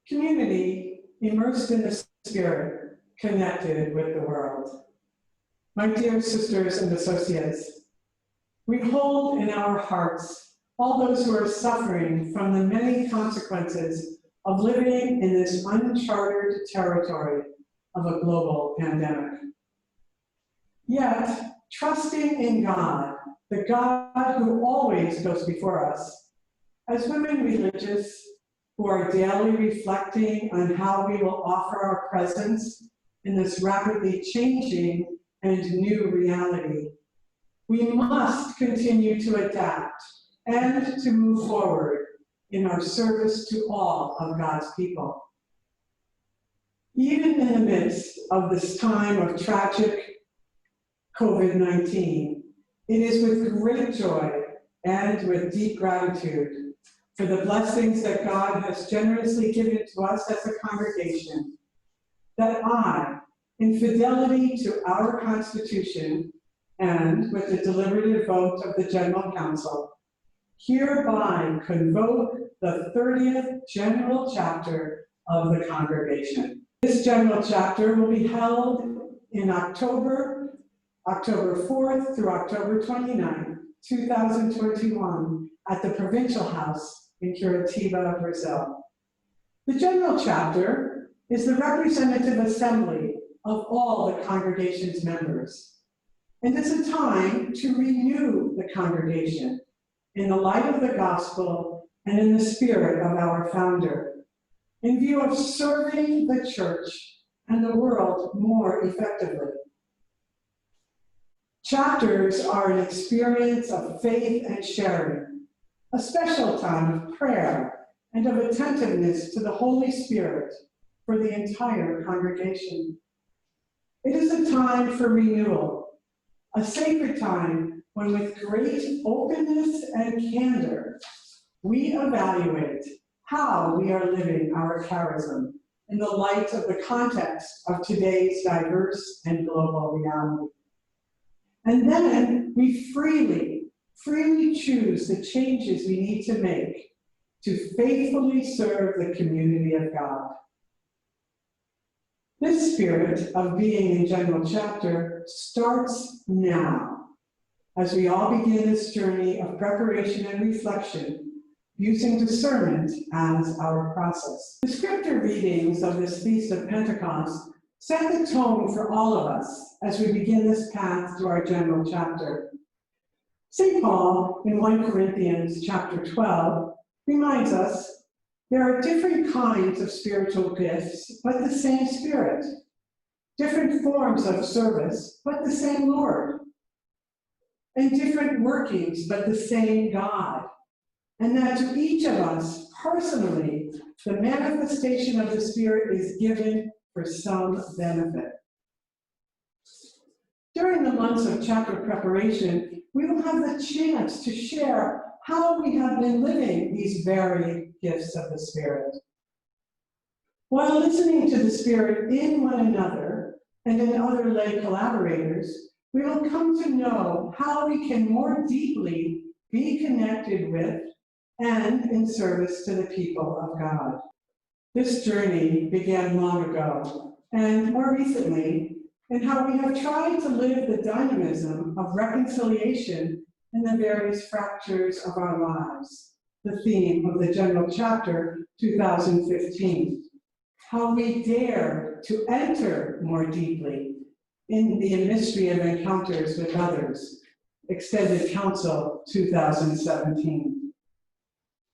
Community immersed in the Spirit, connected with the world. My dear sisters and associates, we hold in our hearts all those who are suffering from the many consequences of living in this uncharted territory of a global pandemic. Yet, trusting in God, the God who always goes before us, as women religious who are daily reflecting on how we will offer our presence in this rapidly changing and new reality, we must continue to adapt and to move forward in our service to all of God's people. Even in the midst of this time of tragic COVID-19, it is with great joy and with deep gratitude for the blessings that God has generously given to us as a congregation that I, in fidelity to our Constitution and with the deliberative vote of the General Council, hereby convoke the 30th General Chapter of the Congregation. This General Chapter will be held in October 4th through October 29th, 2021 at the Provincial House in Curitiba, Brazil. The General Chapter is the representative assembly of all the congregation's members, and it's a time to renew the congregation in the light of the gospel and in the spirit of our founder, in view of serving the church and the world more effectively. Chapters are an experience of faith and sharing, a special time of prayer and of attentiveness to the Holy Spirit for the entire congregation. It is a time for renewal, a sacred time when with great openness and candor, we evaluate how we are living our charism in the light of the context of today's diverse and global reality. And then we freely choose the changes we need to make to faithfully serve the community of God. This spirit of being in General Chapter starts now, as we all begin this journey of preparation and reflection, using discernment as our process. The scripture readings of this Feast of Pentecost set the tone for all of us as we begin this path to our General Chapter. St. Paul, in 1 Corinthians chapter 12, reminds us there are different kinds of spiritual gifts, but the same Spirit. Different forms of service, but the same Lord. And different workings, but the same God. And that to each of us, personally, the manifestation of the Spirit is given for some benefit. During the months of chapter preparation, we will have the chance to share how we have been living these varied gifts of the Spirit. While listening to the Spirit in one another and in other lay collaborators, we will come to know how we can more deeply be connected with and in service to the people of God. This journey began long ago, and more recently, in how we have tried to live the dynamism of reconciliation in the various fractures of our lives, the theme of the General Chapter 2015. How we dare to enter more deeply in the mystery of encounters with others, Extended Council 2017.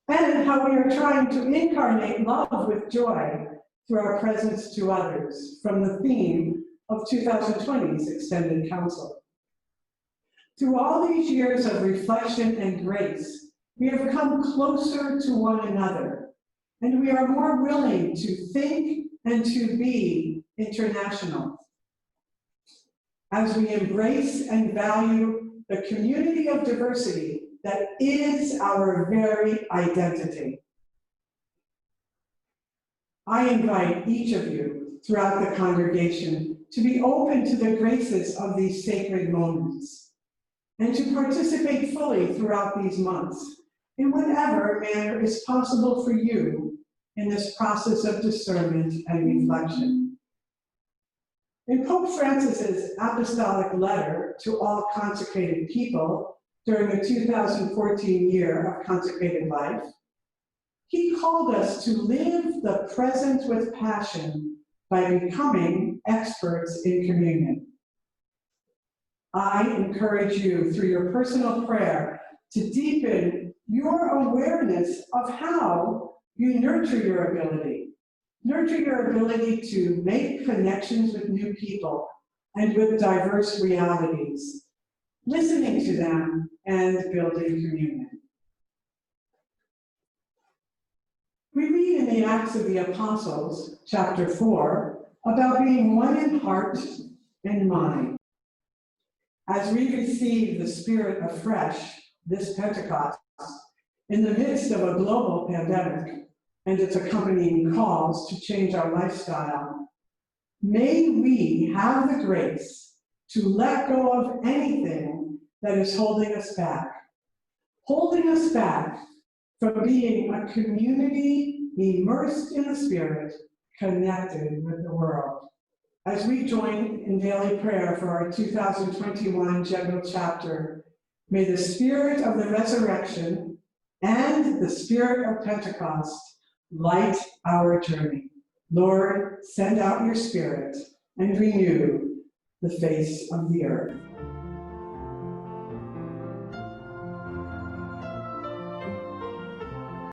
And how we are trying to incarnate love with joy through our presence to others, from the theme of 2020's Extended Council. Through all these years of reflection and grace, we have come closer to one another, and we are more willing to think and to be international. As we embrace and value the community of diversity that is our very identity. I invite each of you throughout the congregation to be open to the graces of these sacred moments and to participate fully throughout these months in whatever manner is possible for you in this process of discernment and reflection. In Pope Francis's apostolic letter to all consecrated people during the 2014 year of consecrated life, he called us to live the present with passion by becoming experts in communion. I encourage you through your personal prayer to deepen your awareness of how you nurture your ability to make connections with new people and with diverse realities, listening to them and building communion. We read in the Acts of the Apostles, chapter 4, about being one in heart and mind. As we receive the Spirit afresh this Pentecost, in the midst of a global pandemic and its accompanying calls to change our lifestyle, may we have the grace to let go of anything that is holding us back from being a community immersed in the Spirit, connected with the world. As we join in daily prayer for our 2021 General Chapter, may the Spirit of the resurrection and the Spirit of Pentecost light our journey. Lord, send out your Spirit and renew the face of the earth.